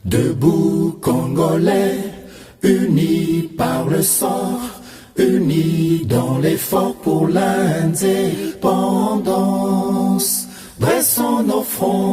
Debout Congolais, unis par le sang, unis dans l'effort pour l'indépendance. Dressons nos fronts.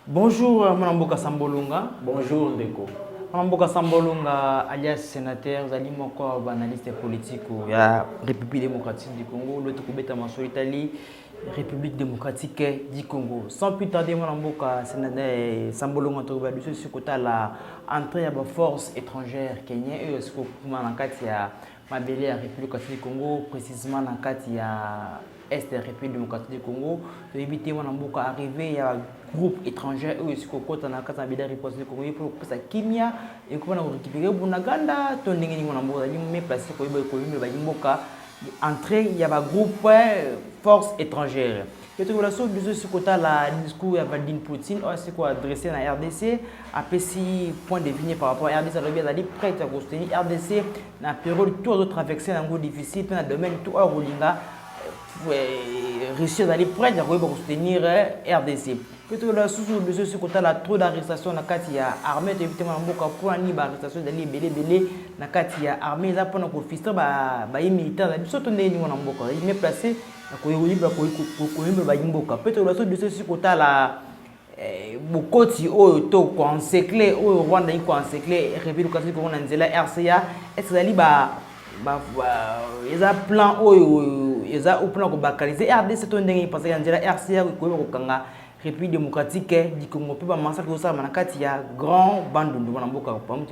Bonjour Mwanamboka Sambolunga. Bonjour Ndeko. Mwanamboka Sambolunga alias sénateur, vous allez mon corps analyste politique de la République démocratique du Congo, l'autre kubeta maso Italie, République démocratique du Congo. Sans plus tarder Mwanamboka sénateur Sambolunga toba du sur côté la entrée à la force étrangère kenyan et ce que kuma na kati ya mabele ya République démocratique du Congo, précisément na kati ya est de la République démocratique du Congo, de éviter Mwanamboka arrivé à groupe étranger ou est-ce qu'on compte na kati ya bidari république du Congo pour que ça kimia et qu'on a récupéré bunaganda to ndenge ni Mwanamboka ni me placer ko yeba ko yimba Mboka entrée il y a un groupe force étrangère et tout la chose de ce côté la discours ya Vladimir Poutine c'est quoi adressé na RDC après si point de vue par rapport à RDC ça doit aller prêt à soutenir RDC na période tout autre traversée dans go difficile dans le domaine tout Rolinga réussir d'aller prêt à soutenir RDC. Peut-être la sous de ce côté là trop d'arrestations na kati ya armée évidemment Mboka pour ani ba arrestation d'aller belé na kati ya armée za pona ko fister ba militaire na biso to ndeni na Mboka il est placé na ko yimba ko yimba ba Mboka peut-être la sous de ce côté là bokoti o to ko encercler o Rwanda ko encercler République démocratique Congo na nzela RCA est-ce que ba ils ont plan ils ont plan ko bakaliser RDC to ndenge parce que nzela RCA ko ko kanga République démocratique du Congo peut pas massacre ça manakati ya grand bandundu Mwanamboka pour nous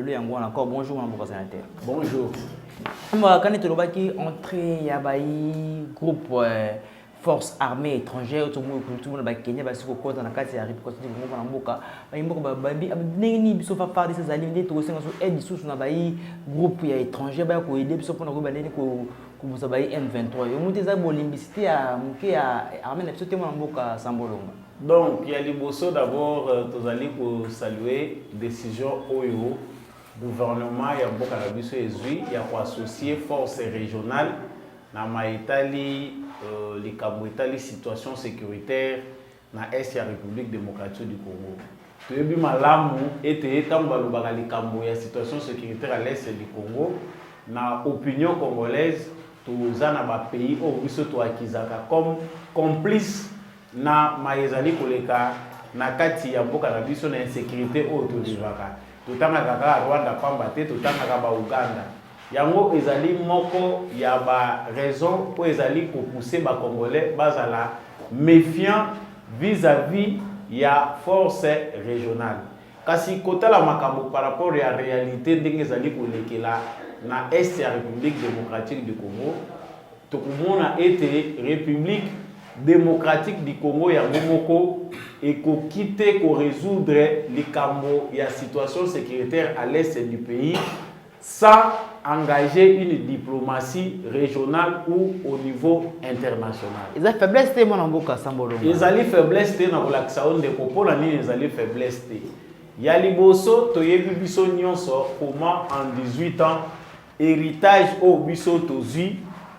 le yango encore bonjour Mwanamboka sénateur. Bonjour. Moi quand tu lobaki entrée ya bai groupe force armée étrangère tout le monde ba Kenya ba siko kota na kati ya République du Congo Mwanamboka Mboka ba ndenge biso fa part de ces alliés to senga so aide sous na bai groupe ya étranger ba ko aider biso pona ko ba ndeni ko vous savez M23 et vous avez l'olimbicité à armée absolument Mwanamboka Sambolunga. Donc il y a liboso d'abord tous allez pour saluer décision oyo gouvernement ya Mboka na biso ezui ya ko associer force régionale na Italie likambo Italie situation sécuritaire na est ya République démocratique du Congo. Toyebi malamu ete tamba lobaka likambo ya situation sécuritaire à l'est du Congo na opinion congolaise toza na ba pays o biso to akizaka comme complice na maezali koleka na kati ya Mboka na biso na insécurité o to divaka totanga kaka Rwanda pamba te totanga ka ba Uganda yango ezali moko ya ba raison po ezali ko pousser ba congolais bazala méfiant vis-à-vis ya force régionale kasi kotala makambo par rapport ya réalité ndenge ezali kolekela na est ya République démocratique du Congo tokomona ete République démocratique du Congo ya moko et ko quitter ko résoudre likambo ya situation sécuritaire à l'est du pays sans engager une diplomatie régionale ou au niveau international. Ils ont faiblesse te Mwanamboka Sambolunga. Ils ont faiblesse te na kolakisa onde ko pona nini ils ont faiblesse te. Ya liboso toyebi biso nyonso comment en 18 ans héritage au biso tozi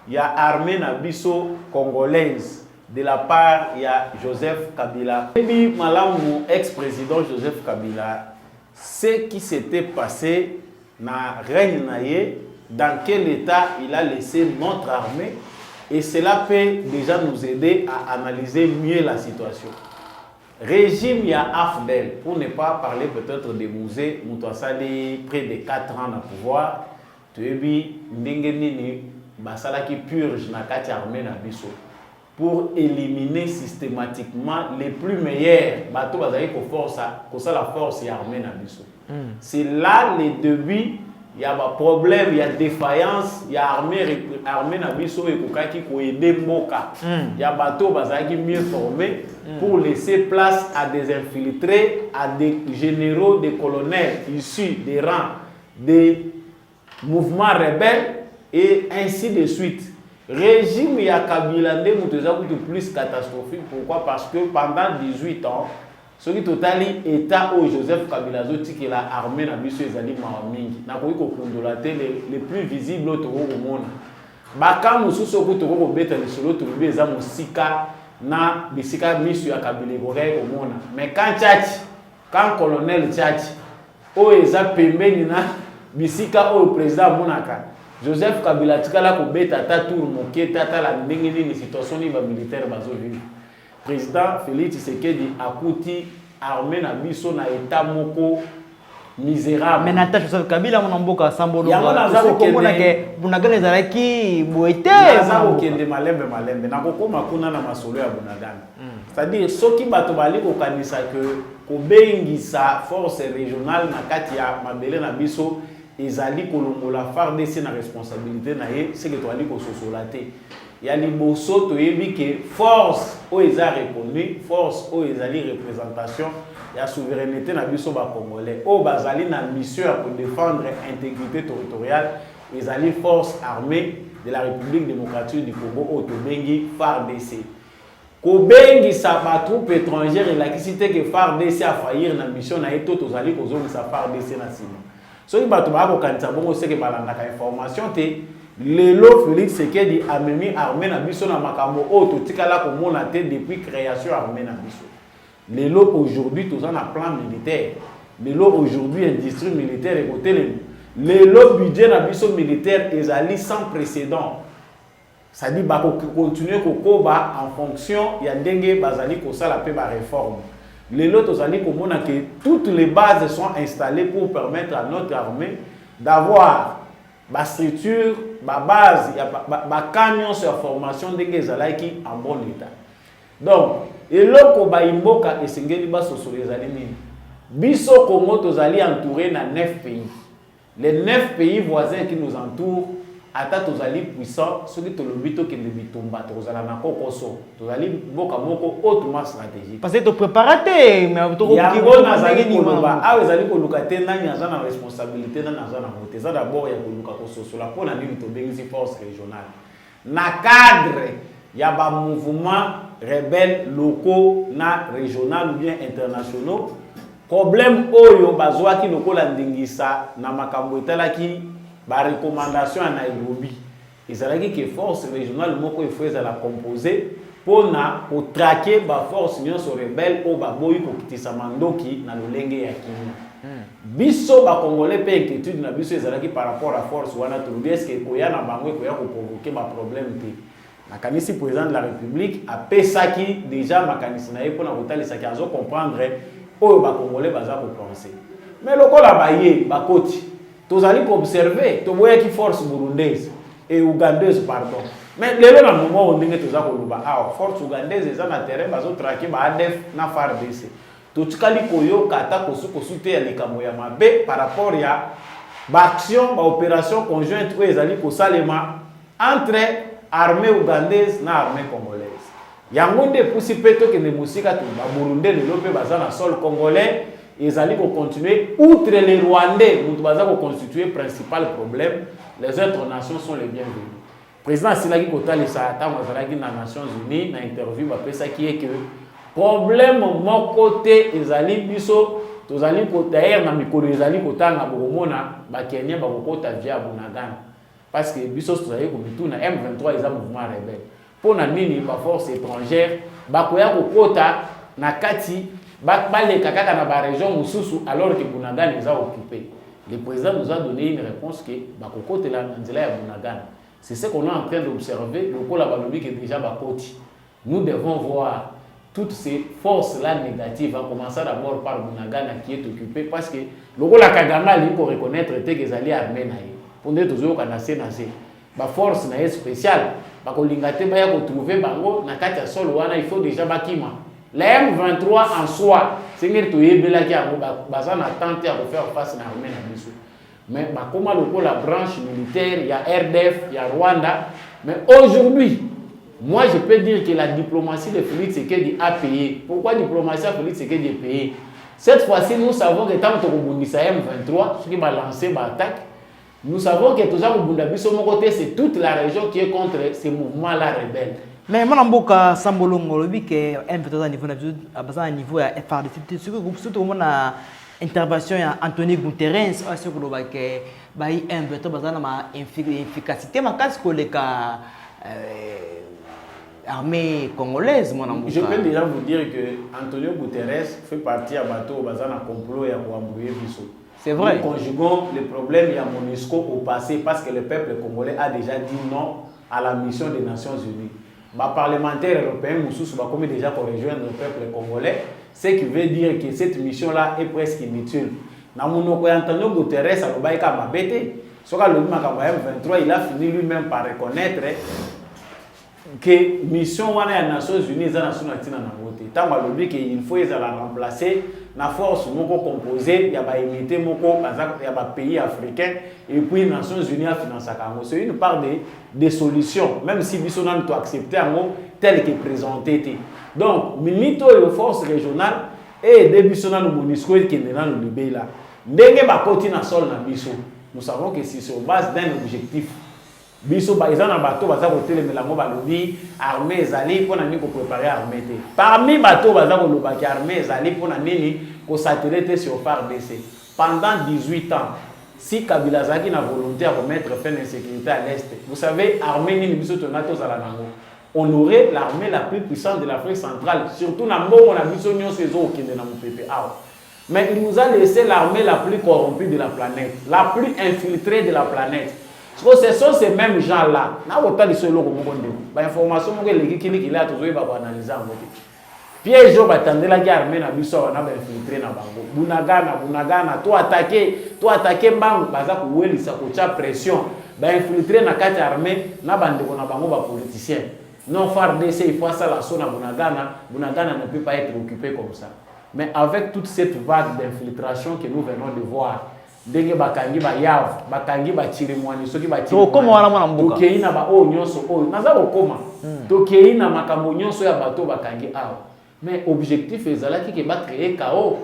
ya armée na biso congolaise de la part ya Joseph Kabila. Ebi malamu ex-président Joseph Kabila, ce qui s'était passé na règne naie, dans quel état il a laissé notre armée et cela peut déjà nous aider à analyser mieux la situation. Régime ya AFDEL, pour ne pas parler peut-être de Mouzé, Moutouassali près de 4 ans à pouvoir. Tuebi Ndengenini Basalaki purge na kati armée na biso pour éliminer systématiquement les plus meilleurs bateaux bazali ko force ko ça la force ya armée na biso. C'est là le début il y a un problème, il y a défaillance, il y a armée na biso et kokaki ko aider Mboka. Il y a bateau bazali mieux formés pour laisser place à des infiltrés, à des généraux, des colonels issus des rangs des mouvement rebelle et ainsi de suite. Régime ya Kabila nde mutuza plus catastrophique. Pourquoi? Parce que pendant 18 ans, Ce qui totali état au Joseph Kabila Zoti qui la armée na biso ezali mawamingi. Na koyi ko kondolate les plus visibles au monde. Baka mususu ko to ko beta le solo to be za musika na bisika misu ya Kabila gore au monde. Mais quand colonel Tchachi o eza pembeni na bisika o président monaka Joseph Kabila tikala ko beta ta tour moke tata la ndenge ni situation ni ba militaire bazo vivre. Président Félix Tshisekedi akuti armée na biso na état moko misérable. Mais Natacha Joseph Kabila mon mboka sambolo. Ya mona za ko mona ke bunagana ezalaki boete. Za ko kende malembe. Na ko koma kuna na masolo ya bunagana. C'est-à-dire soki bato bali ko kanisa que ko bengisa force régionale na kati ya mabele na biso ezali kolongola FARDC na responsabilité na ye c'est que to ali ko sosolate. Ya liboso to yebi que force o eza reconnue, force o ezali représentation ya souveraineté na biso ba congolais o bazali na mission pour défendre intégrité territoriale ezali force armée de la République démocratique du Congo o to bengi FARDC. Ko bengi sa ba troupe étrangère et la cité que FARDC a faillir na mission na eto to zali ko zongi sa FARDC na sima. So ki bato ba ko kanisa bongo seke balanda ka information te Lelo Félix Tshisekedi a mis armée na biso na makambo o to tikala ko mona te depuis création armée na biso. Lelo aujourd'hui tous en a plan militaire. Lelo aujourd'hui industrie militaire et côté lelo budget na biso militaire ezali sans précédent. Ça dit ba ko continuer ko koba en fonction ya ndenge bazali ko sala pe ba réforme. Lelo tozali ko mona que toutes les bases sont installées pour permettre à notre armée d'avoir ba structure, ba base, ba camion sur formation de gezalaki en bon état. Donc, eloko ba imboka esengeli ba sosolezali nini. Biso Congo tozali entouré na 9 pays. Les 9 pays voisins qui nous entourent, ata tozali puissant, ceux qui tolobito ke bitumba tozala na kokoso. Tozali mboka moko hautement stratégique. Parce que tu préparate, mais tu ya bona zali koloba awe zali koluka te nani aza na responsabilité nani aza na mote eza d'abord ya koluka kososola pona nini to bengisi force régionale na cadre ya ba mouvement rebelle locaux na régional ou bien internationaux problème oyo bazwaki lokola ndingisa na makambo etalaki ba recommandation à Nairobi ezalaki que force régionale moko efeza la composer pour traquer ba force union so rebelle o ba boyi ko kitisa mandoki na lolenge ya Kenya. Biso ba congolais pe inquiétude na biso ezalaki par rapport à force wana to est-ce que koya na bango ko ya ko provoquer ba problème te. Na kanisi président de la République a pesaki déjà makanisi na ye pour na kotalisa ki azo comprendre o ba congolais baza ko penser. Mais lokola ba ye ba koti tozali ko observer to boya ki force burundaise et ougandaise pardon. Mais lelo na moment on ndenge toza ko luba force ougandaise eza na terrain bazo traquer ba ADF na FARDC. To tikali koyo kata kosu te ya likambo ya mabe par rapport ya ba action ba opération conjointe o ezali ko salema entre armée ougandaise na armée congolaise. Yango nde pusi peto ke ne musika to ba burundais lelo pe baza na sol congolais ezali ko continuer outre les rwandais mutu baza ko constituer principal problème les autres nations sont les bienvenus. Président Silaki Kotali Saata Mazalaki na Nations Unies na interview ba pesa qui est que problème mon côté ezali biso tozali ko d'ailleurs na mikolo ezali kotanga bokomona ba Kenya ba kokota via Bunagana parce que biso tozali ko mituna M23 eza mouvement rebelle pour na nini ba force étrangère ba koya kokota na kati ba le kaka na ba région mususu alors que Bunagana est occupé. Le président nous a donné une réponse que ba kokota la nzela ya Bunagana. C'est ce qu'on est en train d'observer. Le Kola Balobi qui est déjà bakoti. Nous devons voir toutes ces forces-là négatives, en commençant d'abord par Bunagana qui est occupé, parce que le Kola Kagama, il faut reconnaître que les alliés armés naïs. Pour nous, toujours qu'on a sénacé. La force naïe spéciale. Parce que l'ingate va y retrouver bango na katia sol wana il faut déjà bakima. La M23 en soi, c'est que tu es bela qui a bazan à tenter à faire face à l'armée na biso. Mais comme la branche militaire, il y a RDF, il y a Rwanda. Mais aujourd'hui, moi je peux dire que la diplomatie de Félix Tshisekedi a payé. Pourquoi la diplomatie de Félix Tshisekedi a payé? Cette fois-ci, nous savons que tant que Bundisa M23, ce qui va lancer l'attaque, nous savons que tout ça, c'est toute la région qui est contre ces mouvements-là rebelles. Mais mon amboka sambolongo lobi que M23 niveau à niveau ya FARDC surtout mon intervention ya Anthony Guterres sur le que bayi M23 bazana ma efficacité makasi koleka armée congolaise mon amboka. Je peux déjà vous dire que Antonio Guterres fait partie à bateau bazana complot ya Wambouye Bisso. C'est vrai. Nous conjuguons le problème il y a MONUSCO au passé parce que le peuple congolais a déjà dit non à la mission des Nations Unies. Les parlementaires européens ont déjà pour rejoindre le peuple congolais, ce qui veut dire que cette mission-là est presque inutile. Antonio Guterres a M23, il a fini lui-même par reconnaître que la mission des Nations Unies est il faut la remplacer la force composée, il y a des pays africains et puis les Nations Unies a financé. C'est une part des solutions, même si nous avons accepté tel que présenté. Donc, minito et forces régionales et des bisonales MONUSCO qui est dans le Libé là. Nous savons que c'est sur base d'un objectif. Biso par exemple bateau baza côté le melango balobi armée ezali pour na nini ko préparer armée té parmi bateau baza ko loba ki armée ezali pour na nini ko satellite sur FARDC pendant 18 ans si Kabila Zaki na volonté à remettre fin à l'insécurité à l'est vous savez armée nini biso tonato za la nango on aurait l'armée la plus puissante de l'Afrique centrale surtout na mbongo na biso nyo saison okende na mopepe awa mais il nous a laissé l'armée la plus corrompue de la planète la plus infiltrée de la planète. Ce sont ces mêmes gens-là. Na autant de solo comme on dit. Information que les qui là toujours va analyser en côté. Piège au batande la guerre mais na biso on a infiltré na bango. Bunagana toi attaquer bango baza ko welisa ko cha pression. Ba infiltrer na kati armée na bande ko na bango ba politicien. Non FARDC il faut ça la zone Bunagana ne peut pas être occupé comme ça. Mais avec toute cette vague d'infiltration que nous venons de voir ndenge bakangi ba yav bakangi ba chirimwani soki ba chirimwani to koma wana mwana mbuka tokeina ba o nyonso o naza kokoma tokeina makambo nyonso ya bato bakangi awa mais objectif ezalaki ke ba créer chaos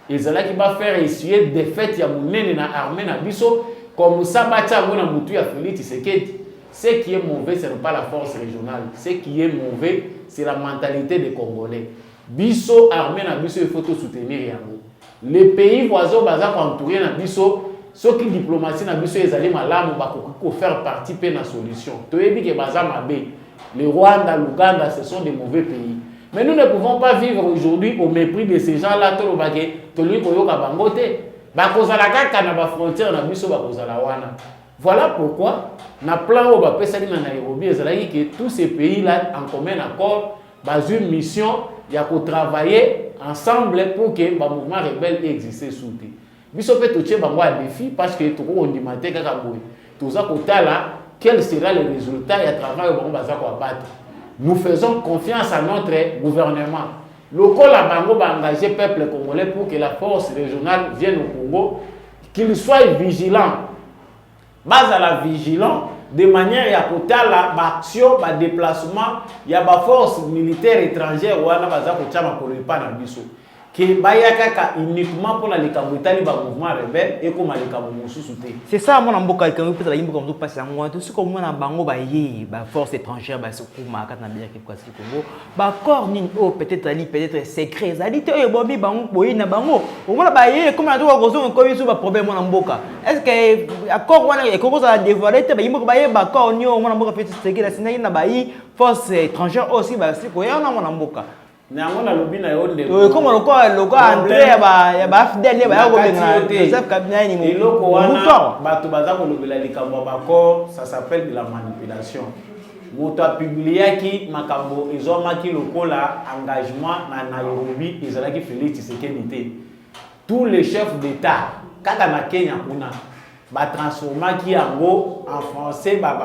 ezalaki ba faire essuyer défaite ya munene na armée na biso comme ça bacha ngona mutu ya Félix Tshisekedi. Ce qui est mauvais ce n'est pas la force régionale, ce qui est mauvais c'est la mentalité des Congolais. Biso armée na biso il faut tout soutenir yango. Les pays voisins baza entourés na biso ceux qui diplomatie na biso ezali malamu bako faire partie pe na solution to yebi ke baza mabe le Rwanda l'Ouganda ce sont des mauvais pays mais nous ne pouvons pas vivre aujourd'hui au mépris de ces gens là to lobake to lui koyoka bango te bakozala kaka na ba frontière na biso bakozala wana. Voilà pourquoi na plan o ba pesali na Nairobi ezalaki que tous ces pays là en commun accord bas une mission ya ko travailler ensemble pour que le mouvement rebelle existe sous terre. Biso peut toucher bango à défi parce que tout on dit maté kaka boy. Tout ça côté là, quel sera le résultat et à travers bango baza ko abattre. Nous faisons confiance à notre gouvernement. Le col a bango ba engager peuple congolais pour que la force régionale vienne au Congo, qu'il soit vigilant. Base à la vigilance de manière à côté la action, ba déplacement, il y a ba force militaire étrangère ou ana baza ko chama ko lepa na biso. Que bayaka uniquement pour la likambutali ba mouvement rebelle et comme les kamususu te. C'est ça mon amboka quand peut la yimbo comme passer moi tout ce comme na bango ba yi ba force étrangère ba sokuma kat na bien ke kwasi Congo ba corps ni o peut-être ali peut-être secret ali te e bobi bango boyi na bango o mona ba yi comme na to ko so ko biso ba problème mon amboka est-ce que accord wana e ko ça dévoiler te ba yimbo ba yi ba corps ni o mon amboka peut secret la sina na ba yi force étrangère aussi ba si ko ya na mon amboka nango na lobi na yo ndeko comme le quoi André ya ba fidèle ba ya ko benga Joseph Kabila ni mo eloko wana bato baza ko lobela likambo bakor ça s'appelle de la manipulation. Moto a publié ki makambo ezomaki lokola engagement na Nairobi ezalaki Félix Tshisekedi te. Tous les chefs d'état kaka na Kenya kuna ba transformaki yango en français ba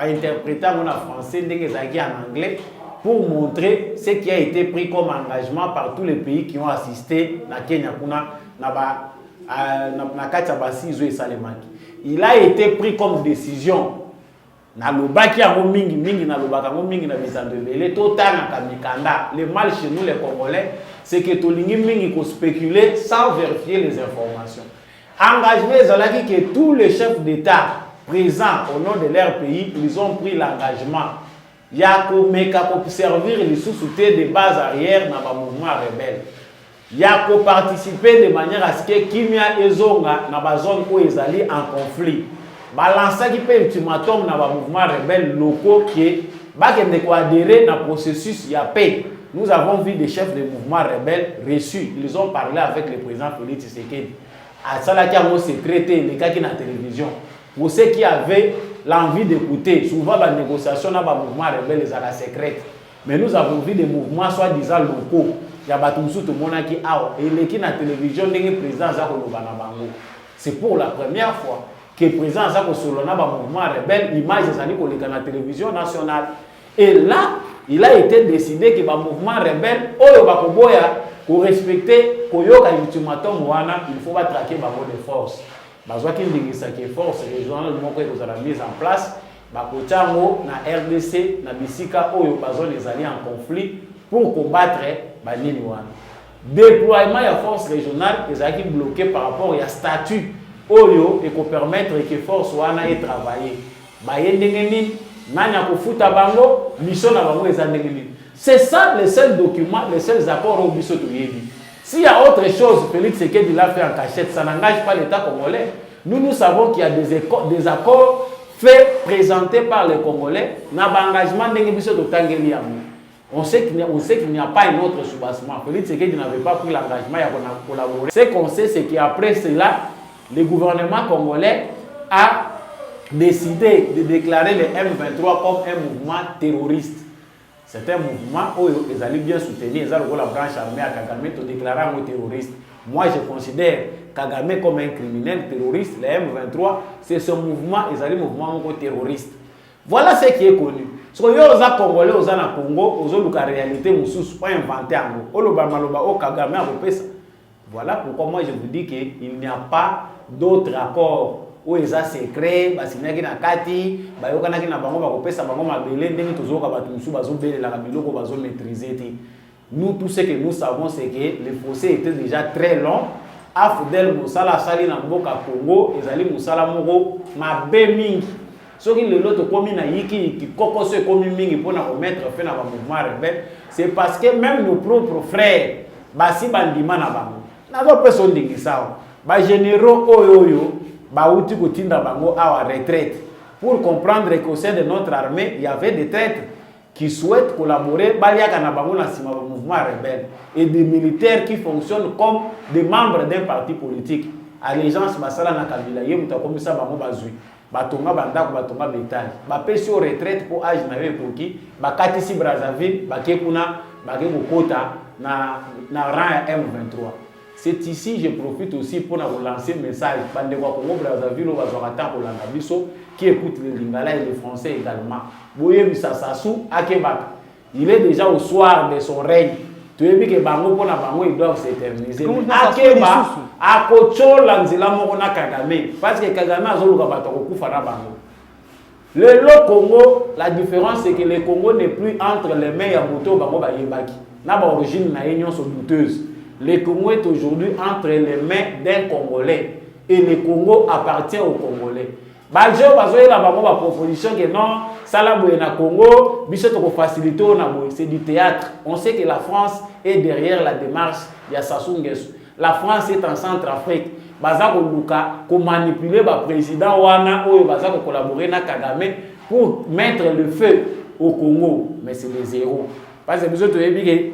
interpréter en français ndenge ezalaki en anglais pour montrer ce qui a été pris comme engagement par tous les pays qui ont assisté na Kenya kuna na kati basizo et Salemaki. Il a été pris comme décision na lobaki yango mingi na lobaka yango mingi na bizando belé totana kamikanda. Le mal chez nous les Congolais c'est que tolingi mingi ko spéculer sans vérifier les informations. Engagement ezalaki que tous les chefs d'État présents au nom de leur pays, ils ont pris l'engagement ya komeka servir les sous-soutés de base arrière dans le mouvement rebelle. Ya ko participer de manière à ce que kimia ezonga na ba zone où ils allaient en conflit. Balança qui peut ultimatum na ba mouvement rebelle locaux qui ba kende ko adhérer na processus ya paix. Nous avons vu des chefs de mouvement rebelles reçus. Ils ont parlé avec le président Félix Tshisekedi. À ça là qui a mon secrétaire les gars qui na télévision. Pour ceux qui avaient l'envie d'écouter, souvent la négociation dans le mouvement rebelle les à la secrète. Mais nous avons vu des mouvements soi-disant locaux. Il y a tout le monde qui a et qui na télévision le président Zako Lobana Bango. C'est pour la première fois que le président Zako Solona ba mouvement rebelle image zali ko leka na télévision nationale. Et là, il a été décidé que le mouvement rebelle oyo ba koboya ko respecter koyoka ultimatum wana, il faut pas traquer ba mot de force. Bazwa ki ndingisa ke force régionale moko ko za mise en place ba kochango na RDC na bisika oyo bazwa les alliés en conflit pour combattre banini wana. Déploiement de la force régionale est bloqué par rapport au statut oyo et qu'on permettre que force wana ait travaillé. C'est ça les seuls documents, les seuls accords au biso toyebi. S'il y a autre chose, Félix Tshisekedi l'a fait en cachette, ça n'engage pas l'État congolais. Nous savons qu'il y a des accords faits, présentés par les Congolais, n'a pas engagement d'engagement biso totangeli amu. On sait qu'il n'y a pas un autre soubassement. Félix Tshisekedi n'avait pas pris l'engagement de collaborer. Ce qu'on sait, c'est qu'après cela, le gouvernement congolais a décidé de déclarer le M23 comme un mouvement terroriste. C'est un mouvement où ils allaient bien soutenir, ils allaient la branche armée à Kagame pour déclarer un terroriste. Moi, je considère Kagame comme un criminel terroriste. Le M23, c'est ce mouvement, ils allaient mouvement terroriste. Voilà ce qui est connu. Ce que les Congolais aux Congo, aux la réalité, ils pas inventé voilà pourquoi moi je vous dis qu'il n'y a pas d'autres accords où ils ont secret, nous, tout ce que nous savons, c'est que le fossé était déjà très long. Afdel Moussala Sali Namboka Congo, ils allaient Moussala Moro, ma bémingi. Ce qui est l'autre commune qui cocose comme mingi pour mettre fin à mouvement rebelle, c'est parce que même nos propres frères, Basi Bandima Nabango, n'avons pas son dingisao. Ba généraux Oyoyo, Baouti Kotinda Bango à la retraite. Pour comprendre qu'au sein de notre armée, il y avait des traîtres qui souhaitent collaborer, Baliaka Nabango dans le mouvement rebelle, et des militaires qui fonctionnent comme des membres d'un parti politique. Allégeance Basala Nakabila, Yemuta Komisa Bango Bazui. Batonga bandako batonga bétail bapesi au retraite pour âge na yo pour qui bakatisi Brazzaville bakekuna bakekokota na rang M23. C'est ici je profite aussi pour lancer un message bandeko Congo Brazzaville bazwaka pour landa biso qui écoute le lingala et le français également. Boye Bisasasu Akebaka. Il est déjà au soir de son règne. Tu as vu que bango pona bango ils doivent s'éterniser. Akeba akochola nzela moko na Kagame parce que Kagame azoluka bato kokufa na bango. Le Congo, la différence c'est que le Congo n'est plus entre les mains ya moto bango ba yebaki. Na ba origine na union so douteuse. Le Congo est aujourd'hui entre les mains d'un Congolais et le Congo appartient aux Congolais. Bajo bazoye la bango ba proposition que non, ça la boye na Congo, biso to ko faciliter na boye, c'est du théâtre. On sait que la France est derrière la démarche ya Sassou Nguesso. La France est en Centrafrique. Baza ko luka ko manipuler ba président wana oyo baza ko collaborer na Kagame pour mettre le feu au Congo, mais c'est les zéros. Parce que nous autres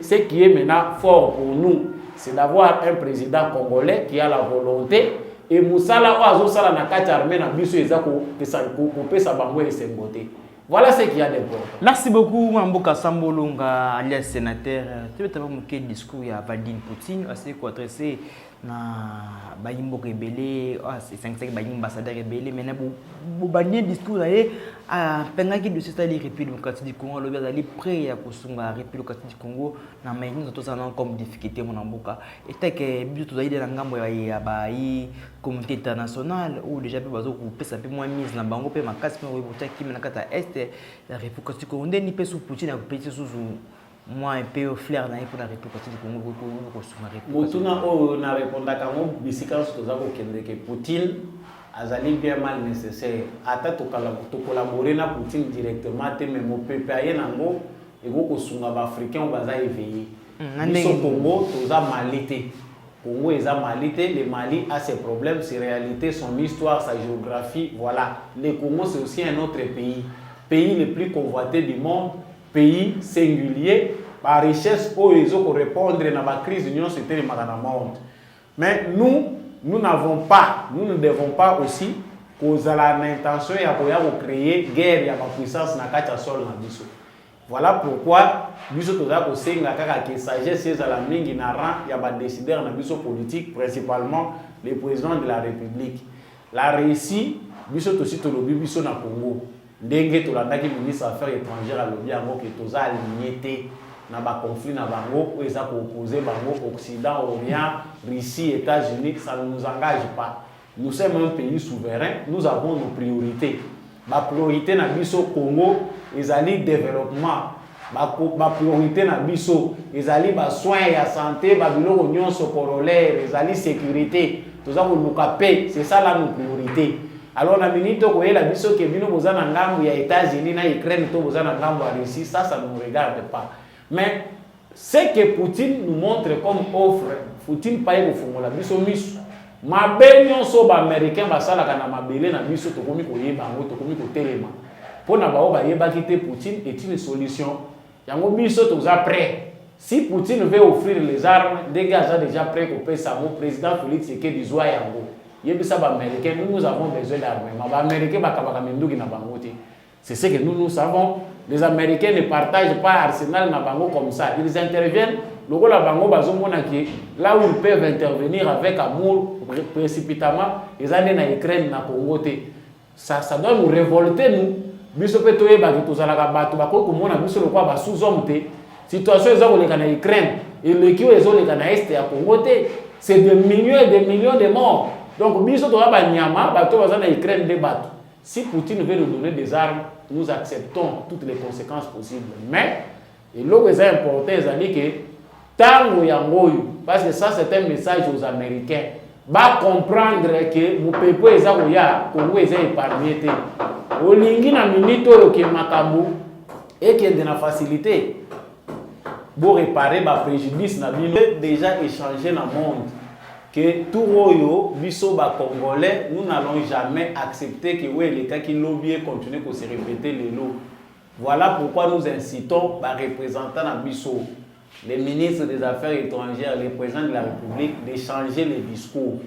ce qui est maintenant fort pour nous, c'est d'avoir un président congolais qui a la volonté. Et Moussala Oazo Sala na kati armée na biso ezako pesa bango esengote. Voilà ce qu'il y a d'important. Merci beaucoup Mamboka Sambolonga alias sénateur. Tu veux avoir mon discours ya Vladimir Poutine assez quoi adresser na bayimbo rebelle c'est 5 bayimbo ambassadeur rebelle mais na bo banier discours là a pendaki de cette République démocratique du Congo le bazali prêt à kosunga République démocratique du Congo na maingi tout ça comme difficulté mon Mamboka et tant que biso tozali de la ngambo ya bayi communauté internationale ou déjà pe bazo ko pesa pe moins mise na bango pe makasi pe bocha kimi na kata est la République du Congo ndeni pe sous Poutine na petit sous moi un peu flair na pour la République du Congo ko suma République Motuna o na répondaka mo bisika toza ko kende ke Poutine azali bien mal nécessaire. Ata to collaborer na Poutine directement, mais mon peuple aye nango et go kosunga ba africain on baza éveillé. Biso Congo toza malité. Congo est malité, le Mali a ses problèmes, ses réalités, son histoire, sa géographie, voilà. Le Congo c'est aussi un autre pays, pays le plus convoité du monde, pays singulier, par richesse où ils ont répondre à la crise de l'Union c'était le monde. Mais nous n'avons pas, nous ne devons pas aussi causer l'intention de créer guerre, il y a ma puissance dans le sol. Voilà pourquoi biso toza ko senga kaka ke sagesse za la mingi na rang ya ba décideurs na biso politique principalement les présidents de la République. La réussi biso tosi to lobi biso na Congo. Ndenge to landaki ministre affaires étrangères lobi yango ke toza aligné té na ba conflit na bango ou eza ko opposer bango Occident, Orient, Russie, États-Unis, ça ne nous engage pas. Nous sommes un pays souverain, nous avons nos priorités. Ma priorité na biso Congo ezali développement. Ma priorité na biso ezali ba soins ya santé, ba biloko nyonso corollaire, ezali sécurité. Toza ko luka paix, c'est ça là nos priorités. Alors na minito ko yela biso ke bino boza na ngambu ya États-Unis na Ukraine to boza na ngambu ya Russie, ça ne nous regarde pas. Mais ce que Poutine nous montre comme offre, Poutine paye ko fongola biso misu. Ma nyonso ba américain basalaka na mabele na biso to komi ko yeba ngo to komi ko telema. Pona ba oba yeba kite Poutine est une solution. Yango biso toza prêt. Si Poutine veut offrir les armes, des gars sont déjà prêts pour payer ça. Mon président Félix Tshisekedi zoa yango. Yebisa ba américain, nous avons besoin d'armement. Ba américain ba kabaka menduki na bango te. C'est ce que nous savons. Les Américains ne partagent pas arsenal na bango comme ça. Ils interviennent. Logo la bango bazomona ki là où ils peuvent intervenir avec amour précipitamment, ils allaient na Ukraine na Congo te. Ça doit nous révolter nous. Biso pe toyeba ki tozalaka bato bako komona biso lokwa ba sous-homme te. Situation eza koleka na Ukraine et le kio ezoleka na est ya Congo te. C'est des millions et des millions de morts. Donc biso toza ba nyama bato baza na Ukraine de bato. Si Poutine veut nous donner des armes, nous acceptons toutes les conséquences possibles. Mais et l'autre est important, c'est que tango yangoyu, parce que ça c'est un message aux Américains, va comprendre que mon peuple est là, Congo est épargné. Olingi na minito yo ke makambu et que de la facilité pour réparer ma préjudice na bino déjà échangé dans le monde que tout royo biso ba congolais nous n'allons jamais accepter que ouais les cas qui lobby continuer que se répéter les lots. Voilà pourquoi nous incitons les représentants na biso, les ministres des Affaires étrangères, les présidents de la République d'échanger les discours.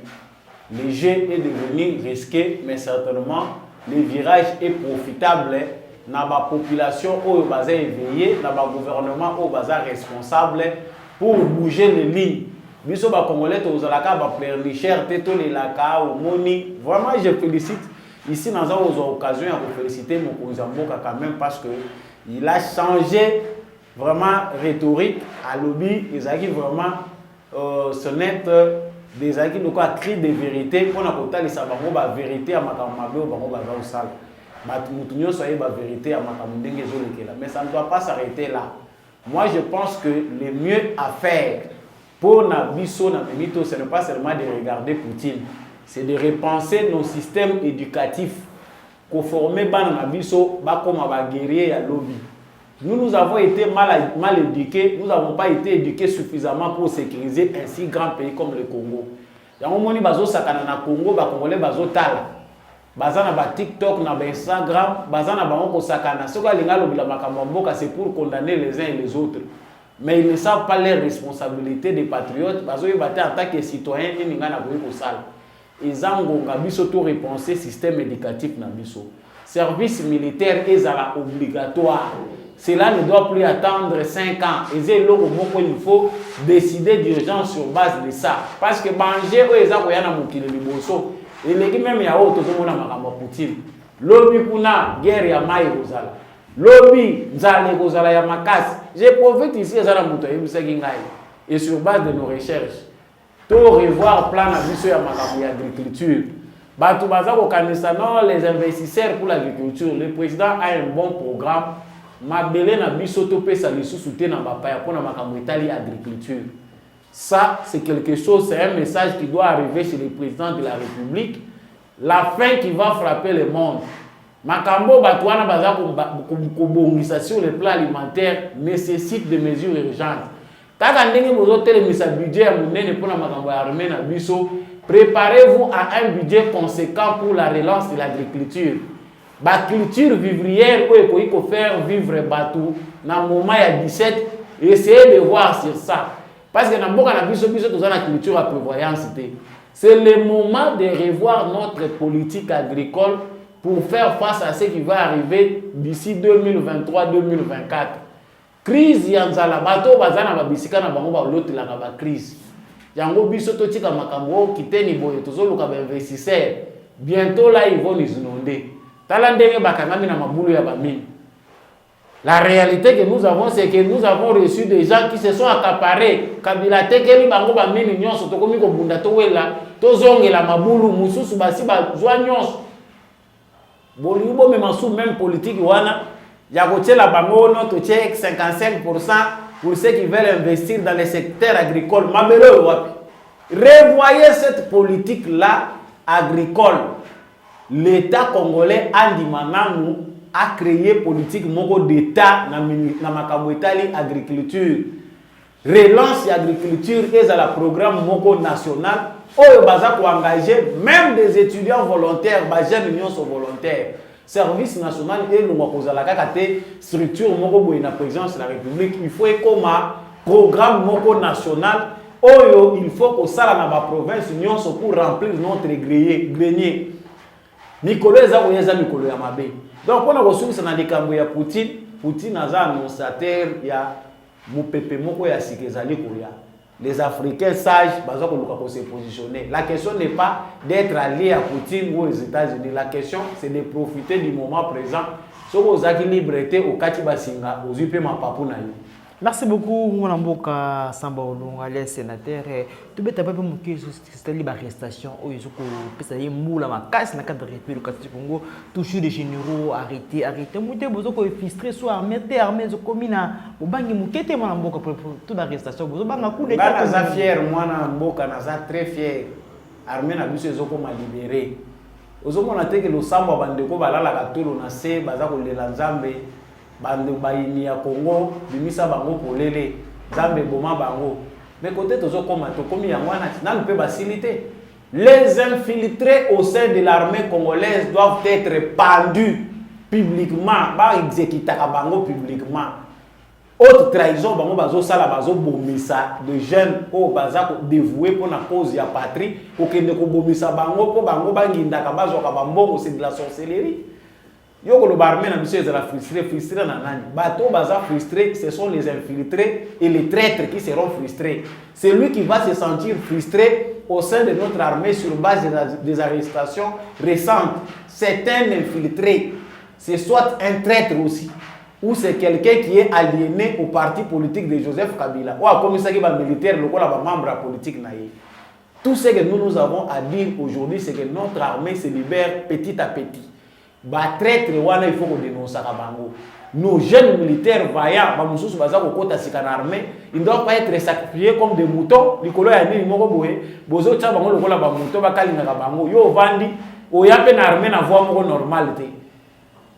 Le jeu est devenu risqué, mais certainement le virage est profitable dans la population où est éveillée, dans le gouvernement où est responsable pour bouger les lignes. Biso ba congolais to zalaka ba pleurnichère teto les laka au moni. Vraiment je félicite ici dans une occasion à féliciter mon Konzamboka quand même parce que il a changé vraiment rhétorique à lobby ils a vraiment se net des acquis de quoi cri de vérité pour na kota les sabango ba vérité à makambo ba bango ba za usala. Ba mutunyo soyez ba vérité à makambo ndenge zolekela mais ça ne doit pas s'arrêter là. Moi je pense que le mieux à faire pour Nabiso, Namimito, ce n'est pas seulement de regarder Poutine, c'est de repenser nos systèmes éducatifs. Conformer Nabiso, comme un guerrier à lobby. Nous avons été mal éduqués, nous n'avons pas été éduqués suffisamment pour sécuriser un si grand pays comme le Congo. Yango moni bazo sakana na Congo, ba Congolais bazo tala. Bazana ba TikTok, na ba Instagram, bazana ba onko sakana. Soka linga lobila makambo mboka, c'est pour condamner les uns et les autres. Mais ils ne savent pas les responsabilités des patriotes parce qu'ils battent en tant que citoyens et ils n'ont pas de salle. Ils ont surtout repensé système éducatif na biso. Service militaire est obligatoire. Cela ne doit plus attendre 5 ans. Il faut décider d'urgence sur base de ça. Parce que manger ils ont koyana mukile liboso. Et les même ya auto to mona makamba Poutine. Lobi kuna guerre ya mai kozala. Lobby, Zala ya makasi. Je profite ici et sur base de nos recherches, pour revoir plan d'agriculture et l'agriculture. Les investisseurs pour l'agriculture, le président a un bon programme. Mabele na biso to pesa lisu soutien na bapaya pour na makambo Italie agriculture. Ça c'est quelque chose, c'est un message qui doit arriver chez le président de la République. la faim qui va frapper le monde. Makambo Batouana Baza Kobongisa sur le plan alimentaire nécessite des mesures urgentes. Kaka ndenge bozo telemisa budget ya munene pour la makambo ya armée na biso, préparez-vous à un budget conséquent pour la relance de l'agriculture. La culture vivrière où il faut faire vivre Batou dans le moment il y a 17, essayez de voir sur ça. Parce que dans le cas biso biso tous la culture à prévoyance. C'est le moment de revoir notre politique agricole pour faire face à ce qui va arriver d'ici 2023-2024. Crise yanzala bato bazana babisika na bango ba lotela na ba crise. Yango biso to tika makambo kiteni boye tozoluka ba investisseur. Bientôt là ils vont nous inonder. Tala ndenge bakangami na mabulu ya bamini. La réalité que nous avons c'est que nous avons reçu des gens qui se sont accaparés. Kabila tekeli bango bamini nyonso tokomi ko bunda to wela tozongela mabulu mususu basi bazwa nyonso. Bolibo même politique wana ya la bango no to 55% pour ceux qui veulent investir dans le secteur agricole. Mabelo wapi. Revoyez cette politique là agricole. L'État congolais Andi Manamu a créé politique moko d'État na makambo etali agriculture. Relance l'agriculture et à la programme moko national. Oyo baza ko engager même des étudiants volontaires, ba jeunes nyonso volontaires. Service national et nous kozala kaka te structure moko boye na présidence de la République, il faut comme programme moko national. Oyo il faut que ça na ba province nyonso pour remplir notre grenier. Mikolo eza oyeza mikolo ya mabe. Donc on a reçu ça na likambo ya Poutine aza annonçateur ya mopepe moko ya sikezali koya. Les Africains sages, se positionner. La question n'est pas d'être allié à Poutine ou aux États-Unis. La question, c'est de profiter du moment présent. Si vous avez liberté au Katibasinga, aux UP Mapapuna. Merci beaucoup, mon amboka Samba Olunga, les sénateurs. Tu peux t'appeler pour que cette l'arrestation, où ils ont pu moula ma casse dans le cadre de la République du Congo, toujours des généraux arrêtés. Mouté besoin que frustré soit armé communes au bangi moukete mon amboka pour toute l'arrestation. Besoin banga coup d'état. Naza fier, moi na amboka naza très fier. Armée na biso ezoko ma libéré. Ozomona na teke lo samba bandeko balala katolo na se bazako le lanzambe. Bande bayini ya Congo bimisa bango polele Zambe boma bango mais côté tozo koma to komi ya mwana na peut faciliter les infiltrés au sein de l'armée congolaise doivent être pendus publiquement ba exécuter bango publiquement autre trahison bango bazo sala bazo bomisa de jeunes au bazako dévoué pour la cause ya patrie pour que ne ko bomisa bango po bango banginda ka bazo ka bambongo c'est de la sorcellerie. Yoko le barman a monsieur la frustré na nani. Bateau baza frustré, ce sont les infiltrés et les traîtres qui seront frustrés. C'est lui qui va se sentir frustré au sein de notre armée sur base des arrestations récentes. C'est un infiltré, c'est soit un traître aussi, ou c'est quelqu'un qui est aliéné au parti politique de Joseph Kabila. Ou comme ça qui va militaire, le membre politique naïe. Tout ce que nous avons à dire aujourd'hui, c'est que notre armée se libère petit à petit. Ba traître wana il faut qu'on dénonce à bango. Nos jeunes militaires vaillants, ba mususu baza ko kota sika na armée, ils ne doivent pas être sacrifiés comme des moutons. Likolo ya nini moko boye, bozo tsa bango lokola ba mouton ba kalinga ka bango. Yo vandi, o ya pe na armée na voie moko normalité.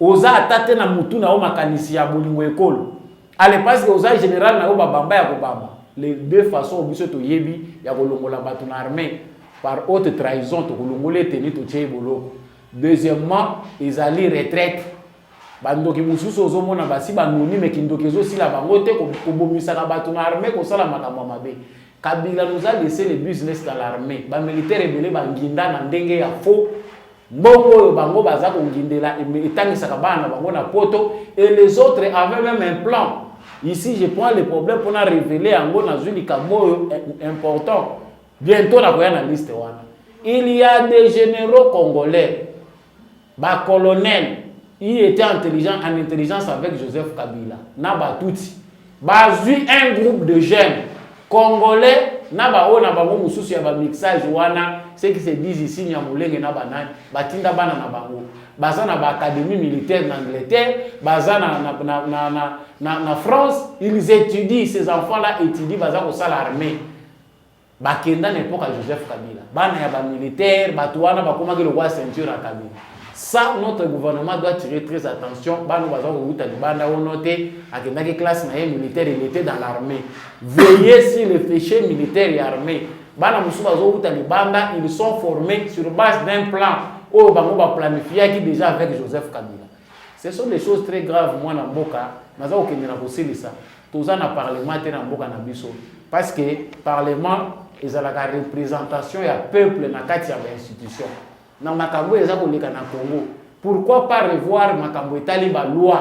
Oza atate na mutu na o makanisi ya bolingo ekolo. Ale parce que oza général na o ba bamba ya ko bamba. Les deux façons biso to yebi ya ko longola batu na armée par haute trahison to ko longole teni to tshei boloko. Deuxièmement, ils allaient retraite. Bandoki mususu ozomona basi banoni mais kindoki ezosila bango te ko bomisa ka batu na armée ko sala makambo mabe. Kabila nous a laissé le business dans l'armée. Ba militaire ebele banginda na ndenge ya faux. Mbongo bango baza ko ngindela etangisa ka bana bango na poto et les autres avaient même un plan. Ici je prends le problème pour na révéler ango na zuli kamoyo important. Bientôt na koya na liste wana. Il y a des généraux congolais. Ba colonel, il était intelligent en intelligence avec Joseph Kabila. Naba touti. Bazui un groupe de jeunes congolais. Naba o naba mo mususu ya ba mixage wana. Ceux qui se disent ici nyamulenge naba nani. Batinda bana na bango. Baza na ba académie militaire d'Angleterre. Baza na France. Ils étudient. Ces enfants-là étudient. Baza ko sala armée. bakenda na époque à Joseph Kabila bana ya ba militaire batuana bakoma ke le roi ceinture à Kabila. Ça notre gouvernement doit tirer très attention bana baza ko uta libanda o noté akenda ke classe na militaire il était dans l'armée. Veillez sur les fichiers militaires et armés. Bana musu bazo uta libanda ils sont formés sur base d'un plan au bango ba planifié qui déjà avec Joseph Kabila. Ce sont des choses très graves moi na mboka naza ko kende na ko silisa. Toza na parlement te na mboka na biso parce que parlement ils ont la représentation ya peuple na kati ya institution. Na makambo eza ko leka na Congo. Pourquoi pas revoir makambo etali ba loi?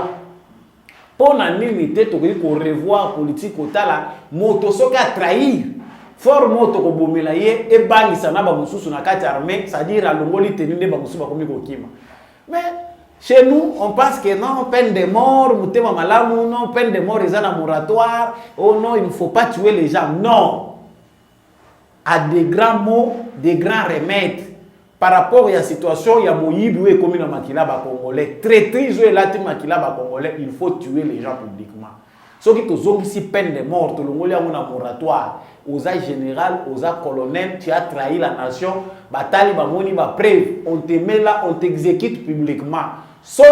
Pour na nini te to ko revoir politique otala moto soki a trahir. For moto ko bomela ye e bangisa na ba mususu na kati armée, c'est-à-dire alongoli teninde ba mususu ba komi ko kima. Mais chez nous, on pense que non, peine de mort, moutema malamu, non, peine de mort, ils ont un moratoire. Oh non, il ne faut pas tuer les gens. Non. À des grands mots, des grands remèdes. Par rapport à la situation, il y a Moïbou et comme dans Makilaba Congolais. Traiter jouer là, Makilaba Congolais, il faut tuer les gens publiquement. Ce qui ont ici peine de mort, tout le monde a un moratoire. Aux âges général, aux âges colonel, tu as trahi la nation. Batali bamoni ba preuve, on te met là, on t'exécute publiquement. Je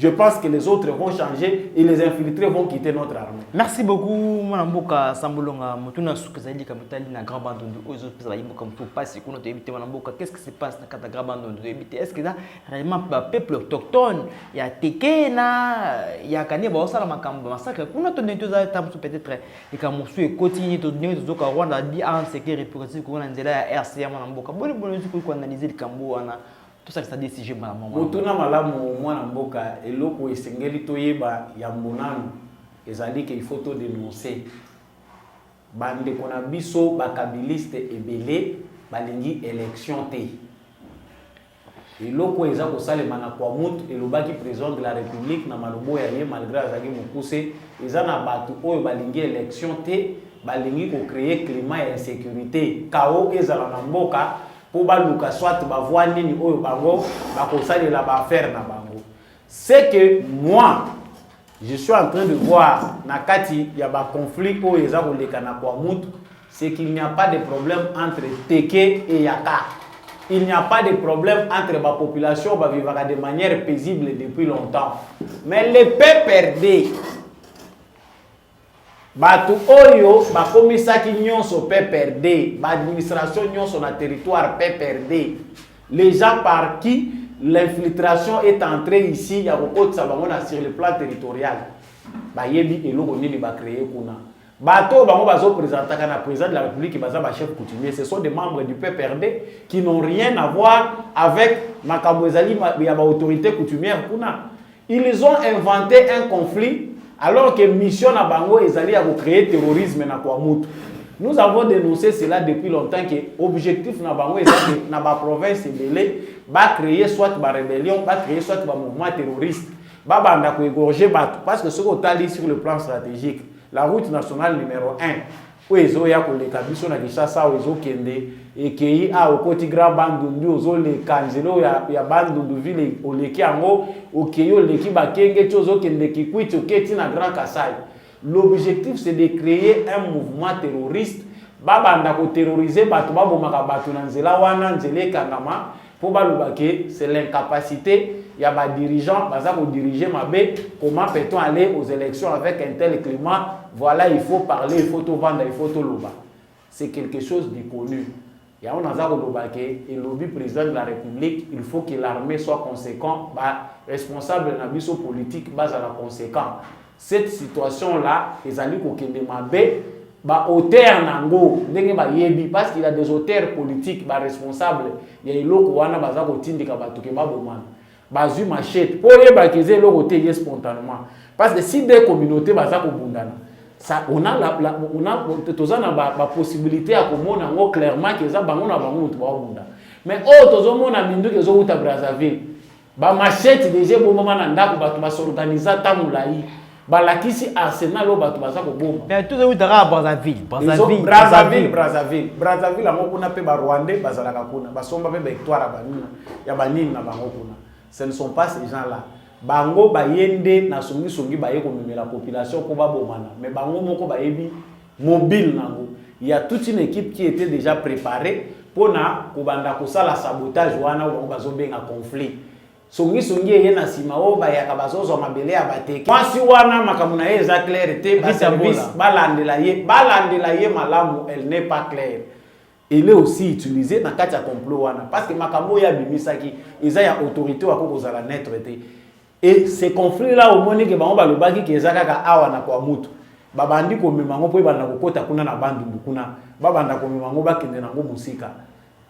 pense que les autres vont changer et les infiltrés vont quitter notre armée. Merci beaucoup, Manamboka Sambolonga. Mutuna Soukazali Kamutali na grand bande de aux autres pays comme tout passe qu'on a évité Manamboka. Qu'est-ce qui se passe dans la grand bande de éviter? Est-ce que là réellement peuple autochtone, il y a Tekena, il y a Kanye Baosa la Makambo massacre. Qu'on a tenu tous les temps peut-être et quand monsieur est continué tout donner tout au Rwanda dit en sécurité républicaine qu'on a nzela RCA Manamboka. Bon du coup analyser le Cambo. Tout ça, c'est des sujets malamu. Motuna malamu mwana mboka eloko esengeli toyeba ya mbonano ezali ke il faut to dénoncer. Bande kona biso bakabiliste ebele balingi élection te. Eloko eza ko salema na kwa mutu elobaki président de la République na malobo ya ye malgré azaki mokuse eza na batu oyo balingi élection te balingi ko créer climat et insécurité. Kao ezala na mboka pour baluka soit bavoi nini oyo bango bakosalela ba affaire na bango. C'est que moi je suis en train de voir na kati ya ba conflit oyo eza koleka na kwa mutu, c'est qu'il n'y a pas de problème entre Teke et Yaka. Il n'y a pas de problème entre la population qui vivra de manière paisible depuis longtemps. Mais le PPRD Batu oyo bakomisaki nyonso PPRD, l'administration nyonso na territoire PPRD. Les gens par qui l'infiltration est entrée ici, ya kokoti sabangona sur le plan territorial. Ba yebi eloko nini ba créer kuna. Bato bango bazo présenter kana président de la République baza ba chef coutumier, ce sont des membres du PPRD qui n'ont rien à voir avec makambo ezali ya ba autorité coutumière kuna. Ils ont inventé un conflit. Alors que mission na bango ezali ya créer terrorisme na kwa mutu. Nous avons dénoncé cela depuis longtemps que objectif na bango ezali na ba province belé ba créer soit ba rébellion, ba créer soit ba mouvement terroriste. Ba banda ko égorger batu parce que ce qu'on tali sur le plan stratégique, la route nationale numéro 1 où ezo ya ko leka biso na Kinshasa ezo kende ekei a okoti grand bandundu ozo le kanzelo ya bandundu ville oleki yango okeyo leki bakenge chozo kende kikwiti oketi na Grand Kasai. L'objectif c'est de créer un mouvement terroriste babanda ko terroriser batu babomaka batu na nzela wana nzele kangama pour baloba ke c'est l'incapacité ya ba dirigeant baza ko diriger mabe. Comment peut-on aller aux élections avec un tel climat? Voilà, il faut parler, il faut tout vendre, il faut tout loba. C'est quelque chose de connu. Il y a un et le lobby président de la République, il faut que l'armée soit conséquent, responsable de la mission politique, base à la conséquent. Cette situation-là, les alliés qui ont demandé, auteur nango, parce qu'il y a des auteurs politiques, responsables, il y a des gens qui ont dit que bazu machette pour les bakiser le côté spontanément parce que si des communautés baza ko bundana ça on a tozana ba possibilité à komona ngo clairement que ça bango na bango to ba bunda mais tozomona mindu ke zo uta Brazzaville ba machette déjà bo mama na ndako batu ba s'organiser tamulai ba lakisi arsenal o batu baza ko bomba mais tout zo uta Brazzaville ngo kuna pe ba Rwandais bazala ka kuna ba somba pe victoire ba nina ya ba nini na bango kuna. Ce ne sont pas ces gens-là. bango bayende na songi baye ko la population ko ba bomana mais bango moko bayebi mobile nango. Il y a toute une équipe qui était déjà préparée pour na kobanda ko sala sabotage wana ou bazo benga conflit. Songi ye na sima o ba ya kabazo mabele ya bateke. Mwasi wana makamuna eza clair te ba service balandela ye malamu elle n'est pas claire. Il est aussi utilisé dans le complot parce que makambo ya bimisaki eza ya autorité wa ko kozala netre te. Et ces conflits là au moni ke bango balobaki ke eza kaka awa na kwa mutu. Babandi ko memango po banda ko kota kuna na bandu kuna. Babanda ko memango ba kende nango musika.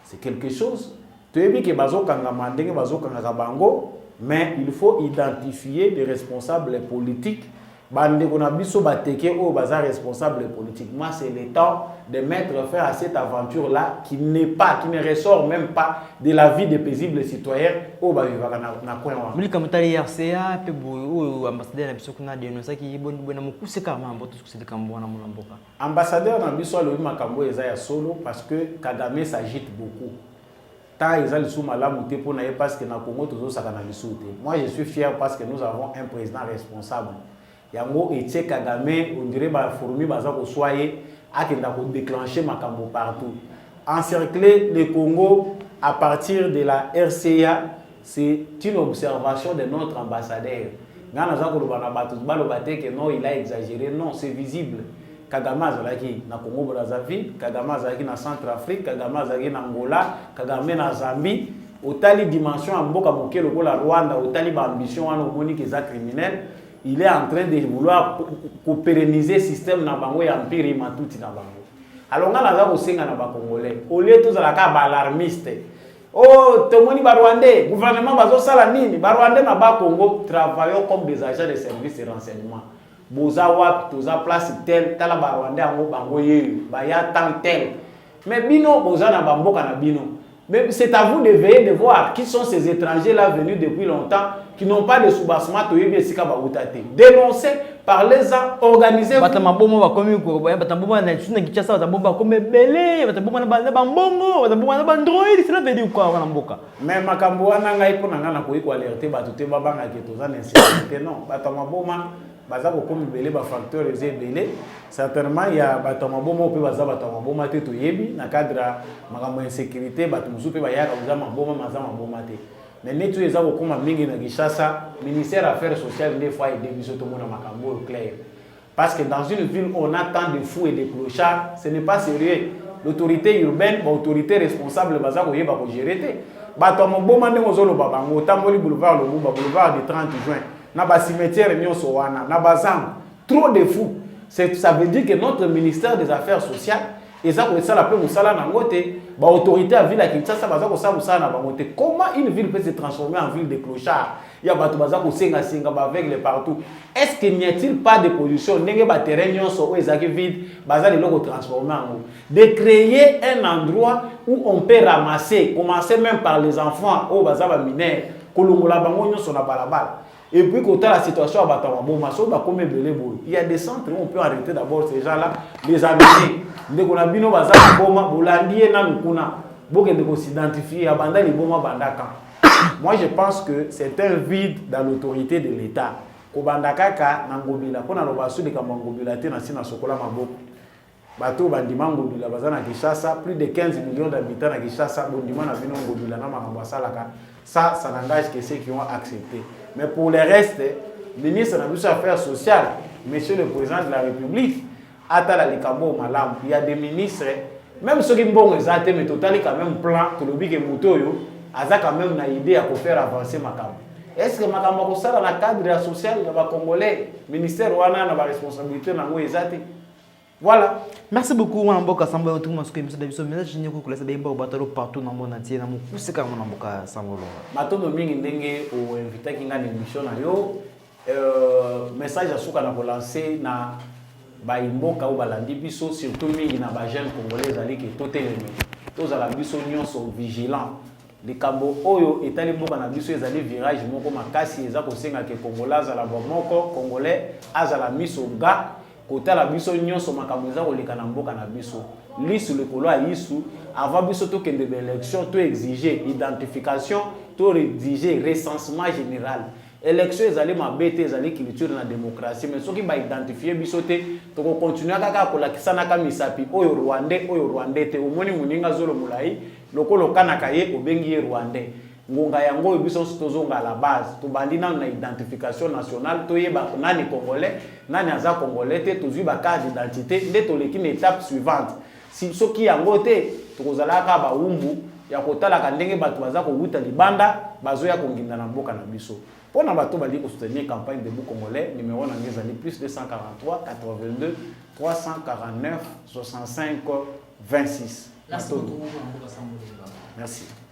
C'est quelque chose. Tu es bien que bazo kanga mandenge bazo kanga bango, mais il faut identifier des responsables politiques. Bande kona biso bateke o baza responsable politique. Moi c'est le temps de mettre fin à cette aventure là qui ne ressort même pas de la vie des paisibles citoyens au ba vivaka na coin wa. Mili kamutari RCA pe bo ambassadeur na biso kuna dénoncer ki bona mukuse kama mboto kusidi kambo na mulamboka. Ambassadeur na biso alobi makambo eza ya solo parce que Kagame s'agite beaucoup. Tant ils ont le sous malamu te pour naie parce que na Congo toujours ça kana biso te. Moi je suis fier parce que nous avons un président responsable. Yango Etienne Kagame, on dirait ba fourmi baza ko soyer akenda ko déclencher makambo partout. Encercler le Congo à partir de la RCA, c'est une observation de notre ambassadeur. Ngana za ko lobana batu balobate que non il a exagéré, non c'est visible. Kagame azalaki na Congo Brazzaville, Kagame azalaki na Centrafrique, Kagame azalaki na Angola, Kagame na Zambie. Otali dimension en mboka moke lokola Rwanda, otali ba ambition wana omoni ke za criminel. Il est en train de vouloir pérenniser le système na bango ya empire matuti na bango. Alors nga naza ko senga na ba Congolais. Au lieu tous la ka ba alarmiste. Oh, tomoni ba Rwandais, gouvernement bazo sala nini? Ba Rwandais na ba Congo travaillons comme des agents de services de renseignement. Boza wap toza place tel tala ba Rwandais ango bango ye ba ya tant tel. Mais bino boza na bamboka na bino. Mais c'est à vous de veiller de voir qui sont ces étrangers là venus depuis longtemps qui n'ont pas de soubassement dénoncés par les gens organisés. Batamaboma ba komi ko batamaboma na tsuna kichasa batamaboma comme belé batamaboma na bambongo batamaboma na bandroid cela veut dire quoi wana mboka. Mais makambo wana ngai pona ngana ko iko alerter batu te babanga ke toza na insécurité non batamaboma baza ko komi belé ba facteur ezé belé certainement il y a batamaboma pe baza batamaboma te to yebi na cadre makambo insécurité batu musupe ba yaka baza maboma maza maboma te. Mais nous avons comme mingi na Gishasa, ministère des Affaires sociales des fois et des biso tout monde makambo clair. Parce que dans une ville on a tant de fous et de clochards, ce n'est pas sérieux. L'autorité urbaine, l'autorité responsable baza ko yeba ko gérer té. Bato moboma ndenge ozolo babango, tamboli boulevard Lobumba, boulevard du 30 juin, na ba cimetière nyonso wana, na bazang, trop de fous. Ça veut dire que notre ministère des Affaires sociales et ça ko sala pe musala na ngote. L'autorité à ville à Kinshasa, comment une ville peut se transformer en ville de clochards? Il y a des avec les partout. Est-ce qu'il n'y a-t-il pas de pollution? Il y a des terrains qui vide, transformer en eau. De créer un endroit où on peut ramasser, commencer même par les enfants, au bazar mineurs, et puis quand la situation il y a des centres où on peut arrêter d'abord ces gens-là, les amener. Moi je pense que c'est un vide dans l'autorité de l'État. Plus de 15 millions d'habitants à Kinshasa, ça n'engage que ceux qui ont accepté. Mais pour le reste, le ministre des Affaires sociales, monsieur le président de la République, il y a des ministres, même ceux qui ont été mais totalement quand même plan, que le big et Moutoyo, a quand même une idée à faire avancer Makam. Est-ce que Makam dans le cadre social de la Congolais, ministère ou a responsabilité dans le voilà. Merci beaucoup, mon amboka samba otu masuko emission dabiso message ni ko kulasa bemba batalo partout na mona tie na mukuse ka mon amboka sambolo. Matondo mingi ndenge o invité kinga na émission na yo message asuka na ko lancer na ba imboka o balandi biso surtout mingi na ba jeunes congolais ali ke toteleme. Tozala biso nyonso vigilant. Likambo oyo etali mboka na biso ezali virage moko makasi eza ko senga ke congolais azala moko congolais azala miso ga kota la biso nyonso makambo eza koleka na mboka na biso lisu lekolo ya isu avant biso to kende ba élection to exiger identification to exiger recensement général élection ezali mabete ezali culture na démocratie mais soki ba identifier biso te to ko continuer kaka kolakisa na kamisapi oyo Rwandais te omoni muninga zolo mulai lokolo kanaka ye obengi ye Rwandais ngonga yango oyo biso tozonga à la base to bandi na identification nationale to yeba nani congolais nani aza congolais te tozwi ba carte d'identité nde to leki na étape suivante si soki yango te tokozalaka ba umbu ya kotalaka ndenge bato baza kowuta libanda bazoya konginda na mboka na biso pona bato bali ko soutenir campagne Debout Congolais numéro na ngezali plus 243 82 349 65 26 merci.